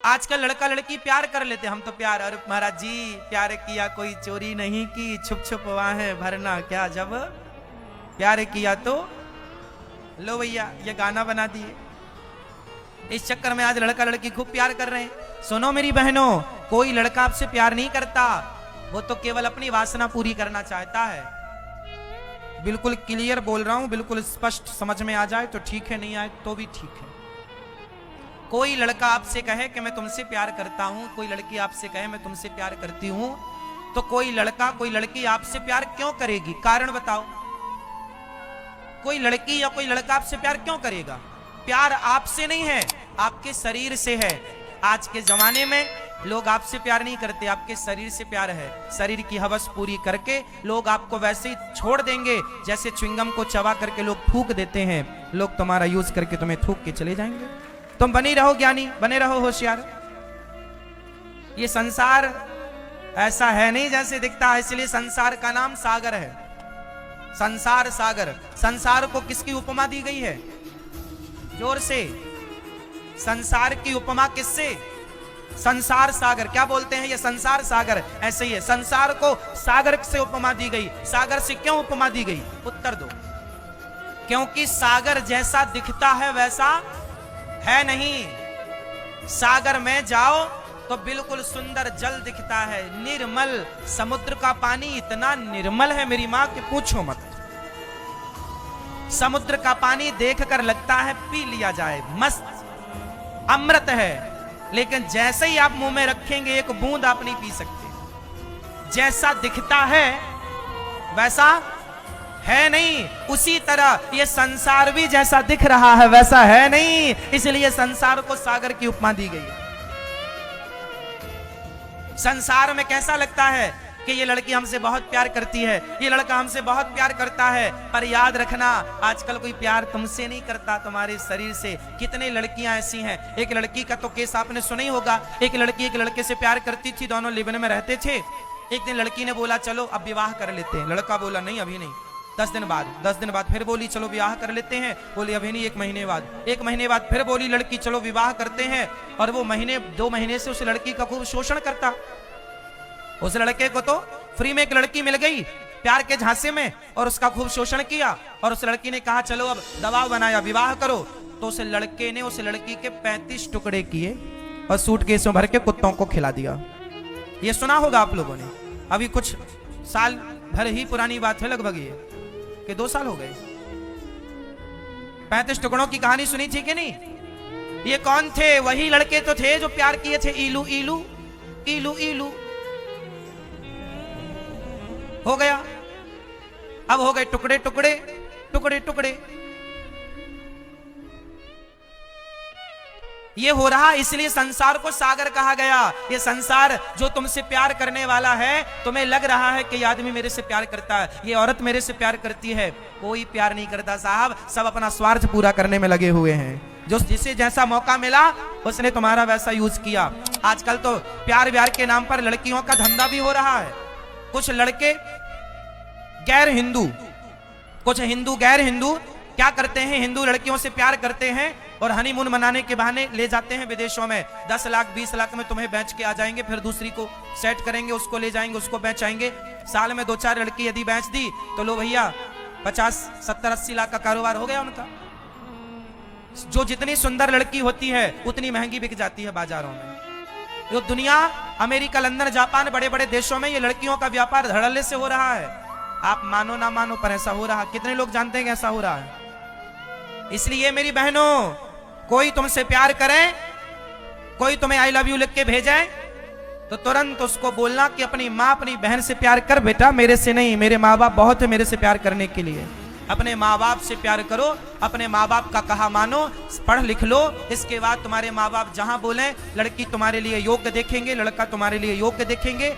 आजकल लड़का लड़की प्यार कर लेते, हम तो प्यार, अरे महाराज जी प्यार किया कोई चोरी नहीं की, छुप छुप वाहे भरना क्या, जब प्यार किया तो लो भैया ये गाना बना दिए। इस चक्कर में आज लड़का लड़की खूब प्यार कर रहे हैं। सुनो मेरी बहनों, कोई लड़का आपसे प्यार नहीं करता, वो तो केवल अपनी वासना पूरी करना चाहता है। बिल्कुल क्लियर बोल रहा हूं, बिल्कुल स्पष्ट समझ में आ जाए तो ठीक है, नहीं आए तो भी ठीक है। कोई लड़का आपसे कहे कि मैं तुमसे प्यार करता हूं, कोई लड़की आपसे कहे मैं तुमसे प्यार करती हूं, तो कोई लड़का कोई लड़की आपसे प्यार क्यों करेगी? कारण बताओ। कोई लड़की या कोई लड़का आपसे प्यार क्यों करेगा? प्यार आपसे नहीं है, आपके शरीर से है। आज के जमाने में लोग आपसे प्यार नहीं करते, आपके शरीर से प्यार है। शरीर की हवस पूरी करके लोग आपको वैसे ही छोड़ देंगे जैसे च्युइंगम को चबा करके लोग थूक देते हैं। लोग तुम्हारा यूज करके तुम्हें थूक के चले जाएंगे। तुम बनी रहो ज्ञानी, बने रहो होशियार। ये संसार ऐसा है नहीं जैसे दिखता है, इसलिए संसार का नाम सागर है। संसार सागर। संसार को किसकी उपमा दी गई है? जोर से। संसार की उपमा किससे? संसार सागर। क्या बोलते हैं? ये संसार सागर। ऐसे ही है, संसार को सागर से उपमा दी गई। सागर से क्यों उपमा दी गई? उत्तर दो। क्योंकि सागर जैसा दिखता है वैसा है नहीं। सागर में जाओ तो बिल्कुल सुंदर जल दिखता है, निर्मल। समुद्र का पानी इतना निर्मल है मेरी मां कि पूछो मत। समुद्र का पानी देखकर लगता है पी लिया जाए, मस्त अमृत है। लेकिन जैसे ही आप मुंह में रखेंगे एक बूंद आप नहीं पी सकते। जैसा दिखता है वैसा है नहीं। उसी तरह ये संसार भी जैसा दिख रहा है वैसा है नहीं, इसलिए संसार को सागर की उपमा दी गई है। संसार में कैसा लगता है कि ये लड़की हमसे बहुत प्यार करती है, ये लड़का हमसे बहुत प्यार करता है, पर याद रखना आजकल कोई प्यार तुमसे नहीं करता, तुम्हारे शरीर से। कितने लड़कियां ऐसी हैं। एक लड़की का तो केस आपने सुना ही होगा। एक लड़की एक लड़के से प्यार करती थी, दोनों लिव इन में रहते थे। एक दिन लड़की ने बोला चलो अब विवाह कर लेते हैं। लड़का बोला नहीं अभी नहीं, 10 दिन बाद फिर बोली चलो विवाह कर लेते हैं। बोली अभी नहीं, 1 महीने बाद। 1 महीने बाद फिर बोली लड़की चलो विवाह करते हैं। और वो 2 महीने से उस लड़की का खूब शोषण करता। उस लड़के को तो फ्री में एक लड़की मिल गई प्यार के झांसे में, और उसका खूब शोषण किया। और उस लड़की ने कहा चलो अब दबाव बनाया विवाह करो। तो उस लड़के ने उस लड़की के 35 टुकड़े किए और सूटकेस में भर के कुत्तों को खिला दिया। ये सुना होगा आप लोगों ने। अभी कुछ साल भर ही पुरानी बात है, लगभग ये कि 2 साल हो गए। 35 टुकड़ों की कहानी सुनी थी कि नहीं? ये कौन थे? वही लड़के तो थे जो प्यार किए थे। इलू इलू इलू इलू हो गया। अब हो गए टुकड़े टुकड़े टुकड़े टुकड़े। ये हो रहा इसलिए संसार को सागर कहा गया। ये संसार जो तुमसे प्यार करने वाला है, तुम्हें लग रहा है कि ये आदमी मेरे से प्यार करता है, ये औरत मेरे से प्यार करती है। कोई प्यार नहीं करता साहब, सब अपना स्वार्थ पूरा करने में लगे हुए हैं। जो जिसे जैसा मौका मिला उसने तुम्हारा वैसा यूज किया। आजकल तो प्यार व्यार के नाम पर लड़कियों का धंधा भी हो रहा है। कुछ लड़के गैर हिंदू, कुछ हिंदू गैर हिंदू क्या करते हैं? हिंदू लड़कियों से प्यार करते हैं और हनीमून मनाने के बहाने ले जाते हैं विदेशों में। 10 लाख 20 लाख में तुम्हें बेच के आ जाएंगे, फिर दूसरी को सेट करेंगे, उसको ले जाएंगे, उसको बेचाएंगे। साल में 2-4 लड़की यदि बेच दी तो लो भैया 50 70 80 लाख का कारोबार हो गया उनका। जो जितनी सुंदर लड़की होती है उतनी महंगी बिक जाती है बाजारों में। जो दुनिया, अमेरिका, लंदन, जापान, बड़े बड़े देशों में ये लड़कियों का व्यापार धड़ल्ले से हो रहा है। आप मानो ना मानो पर ऐसा हो रहा। कितने लोग जानते हैं कि ऐसा हो रहा है? इसलिए मेरी बहनों, कोई तुमसे प्यार करे, कोई तुम्हें आई लव यू लिख के भेजे, तो तुरंत उसको बोलना कि अपनी माँ अपनी बहन से प्यार कर बेटा, मेरे से नहीं। मेरे माँ बाप बहुत है मेरे से प्यार करने के लिए। अपने माँ बाप से प्यार करो, अपने माँ बाप का कहा मानो, पढ़ लिख लो। इसके बाद तुम्हारे माँ बाप जहां बोले लड़की तुम्हारे लिए योग्य देखेंगे, लड़का तुम्हारे लिए योग्य देखेंगे।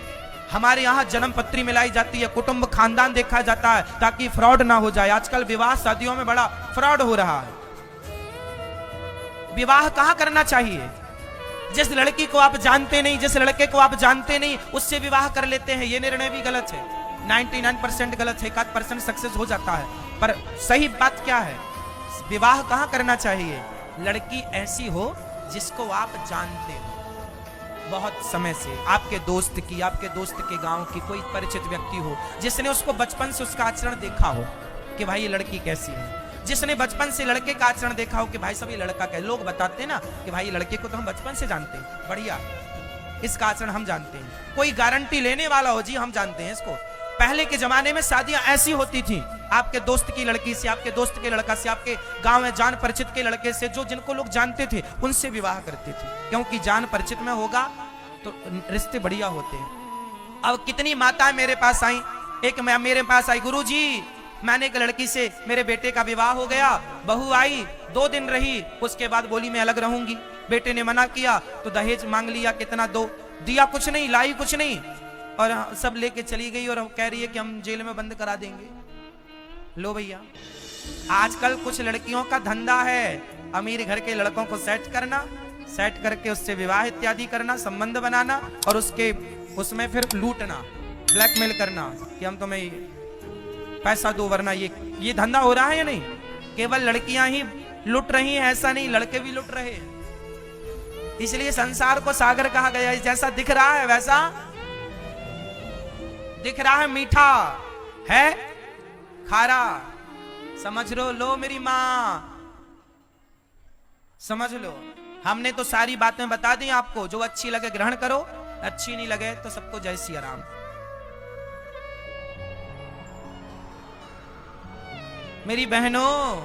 हमारे यहाँ जन्म पत्री मिलाई जाती है, कुटुंब खानदान देखा जाता है ताकि फ्रॉड ना हो जाए। आजकल विवाह शादियों में बड़ा फ्रॉड हो रहा है। विवाह कहाँ करना चाहिए? जिस लड़की को आप जानते नहीं, जिस लड़के को आप जानते नहीं, उससे विवाह कर लेते हैं। ये निर्णय भी गलत है। 99% गलत है, 1% सक्सेस हो जाता है। पर सही बात क्या है? विवाह कहाँ करना चाहिए? लड़की ऐसी हो जिसको आप जानते हो। बहुत समय से आपके दोस्त की, आपके दोस्त के गांव की कोई परिचित व्यक्ति हो जिसने उसको बचपन से उसका आचरण देखा हो कि भाई ये लड़की कैसी है, जिसने बचपन से लड़के का आचरण देखा हो कि भाई सब ये लड़का कैसे, लोग बताते हैं ना कि भाई लड़के को तो हम बचपन से जानते हैं, बढ़िया इसका आचरण हम जानते हैं, कोई गारंटी लेने वाला हो जी हम जानते हैं इसको। पहले के जमाने में शादियां ऐसी होती थी, आपके दोस्त की लड़की से, आपके दोस्त के लड़का से, आपके गांव में जान परिचित के लड़के से, जो जिनको लोग जानते थे उनसे विवाह करते थे, क्योंकि जान परिचित में होगा तो रिश्ते बढ़िया होते हैं। अब कितनी माताएं मेरे पास आई, एक मेरे पास आई, गुरुजी मैंने एक लड़की से मेरे बेटे का विवाह हो गया, बहू आई 2 दिन रही, उसके बाद बोली मैं अलग रहूंगी। बेटे ने मना किया तो दहेज मांग लिया, कितना दो, दिया कुछ नहीं, लाई कुछ नहीं, और सब लेके चली गई और कह रही है कि हम जेल में बंद करा देंगे। लो भैया, आजकल कुछ लड़कियों का धंधा है अमीर घर के लड़कों को सेट करना, सेट करके उससे विवाह इत्यादि करना, संबंध बनाना और उसमें फिर लूटना, ब्लैकमेल करना कि हम तुम्हें पैसा दो वरना ये धंधा हो रहा है या नहीं। केवल लड़कियां ही लुट रही हैं ऐसा नहीं, लड़के भी लुट रहे हैं। इसलिए संसार को सागर कहा गया है, जैसा दिख रहा है वैसा दिख रहा है, मीठा है खारा, समझ लो मेरी मां, समझ लो। हमने तो सारी बातें बता दी आपको, जो अच्छी लगे ग्रहण करो, अच्छी नहीं लगे तो सबको जय सिया राम। मेरी बहनों,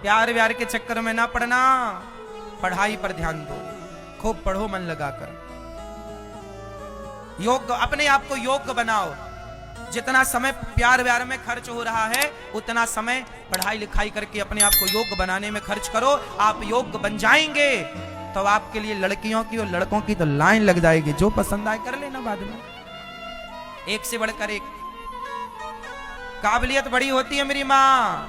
प्यार व्यार के चक्कर में ना पड़ना, पढ़ाई पर ध्यान दो, खूब पढ़ो मन लगाकर, योग, अपने आप को योग्य बनाओ। जितना समय प्यार व्यार में खर्च हो रहा है उतना समय पढ़ाई लिखाई करके अपने आप को योग्य बनाने में खर्च करो। आप योग्य बन जाएंगे तो आपके लिए लड़कियों की और लड़कों की तो लाइन लग जाएगी, जो पसंद आए कर लेना बाद में, एक से बढ़कर एक। काबिलियत बड़ी होती है मेरी माँ,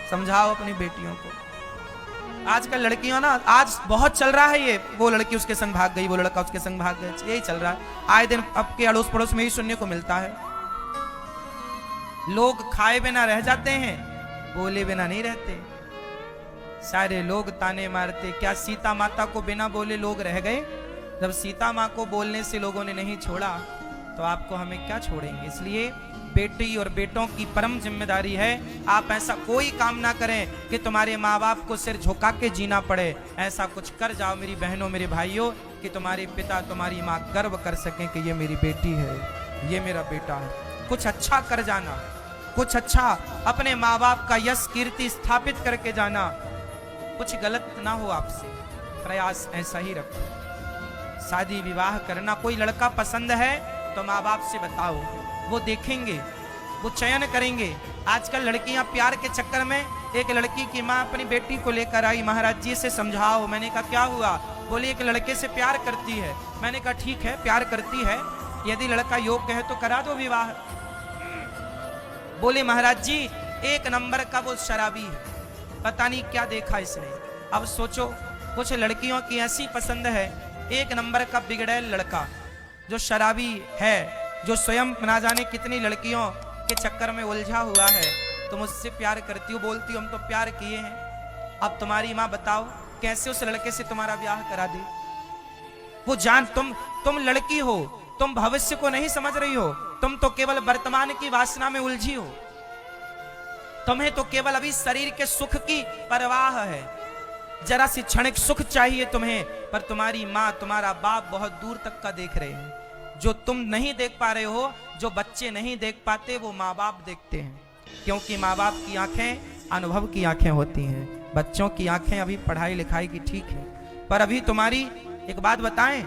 समझाओ अपनी बेटियों को। आजकल लड़कियों ना, आज बहुत चल रहा है ये, वो लड़की उसके संग भाग गई, वो लड़का उसके संग भाग गया, यही चल रहा है आए दिन। अब के अड़ोस पड़ोस में ही सुनने को मिलता है। लोग खाए बिना रह जाते हैं, बोले बिना नहीं रहते। सारे लोग ताने मारते, क्या सीता माता को बिना बोले लोग रह गए? जब सीता माँ को बोलने से लोगों ने नहीं छोड़ा तो आपको हमें क्या छोड़ेंगे। इसलिए बेटी और बेटों की परम जिम्मेदारी है, आप ऐसा कोई काम ना करें कि तुम्हारे माँ बाप को सिर झुका के जीना पड़े। ऐसा कुछ कर जाओ मेरी बहनों मेरे भाइयों कि तुम्हारे पिता तुम्हारी माँ गर्व कर सकें कि ये मेरी बेटी है, ये मेरा बेटा है। कुछ अच्छा कर जाना, कुछ अच्छा अपने माँ बाप का यश कीर्ति स्थापित करके जाना। कुछ गलत ना हो आपसे, प्रयास ऐसा ही रखो। शादी विवाह करना, कोई लड़का पसंद है तो माँ बाप से बताओ, वो देखेंगे, वो चयन करेंगे। आजकल लड़कियां प्यार के चक्कर में, एक लड़की की माँ अपनी बेटी को लेकर आई, महाराज जी से समझाओ। मैंने कहा क्या हुआ? बोली एक लड़के से प्यार करती है। मैंने कहा ठीक है, प्यार करती है, यदि लड़का योग्य है तो करा दो विवाह। बोले महाराज जी 1 नंबर का वो शराबी है, पता नहीं क्या देखा इसने। अब सोचो, कुछ लड़कियों की ऐसी पसंद है, 1 नंबर का बिगड़ैल लड़का जो शराबी है, जो स्वयं ना जाने कितनी लड़कियों के चक्कर में उलझा हुआ है। तुम उससे प्यार करती हो, बोलती हो हम तो प्यार किए हैं। अब तुम्हारी माँ बताओ कैसे उस लड़के से तुम्हारा ब्याह करा दे? वो जान, तुम लड़की हो, तुम भविष्य को नहीं समझ रही हो, तुम तो केवल वर्तमान की वासना में उलझी हो। तुम्हें तो केवल अभी शरीर के सुख की परवाह है, जरा सी क्षणिक सुख चाहिए तुम्हें। पर तुम्हारी माँ, तुम्हारा बाप बहुत दूर तक का देख रहे हैं। जो तुम नहीं देख पा रहे हो, जो बच्चे नहीं देख पाते, वो माँ बाप देखते हैं। क्योंकि माँ बाप की आंखें अनुभव की आंखें होती हैं, बच्चों की आंखें अभी पढ़ाई लिखाई की ठीक है। पर अभी तुम्हारी एक बात बताएं,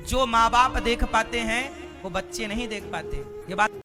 जो माँ बाप देख पाते हैं वो बच्चे नहीं देख पाते। ये बात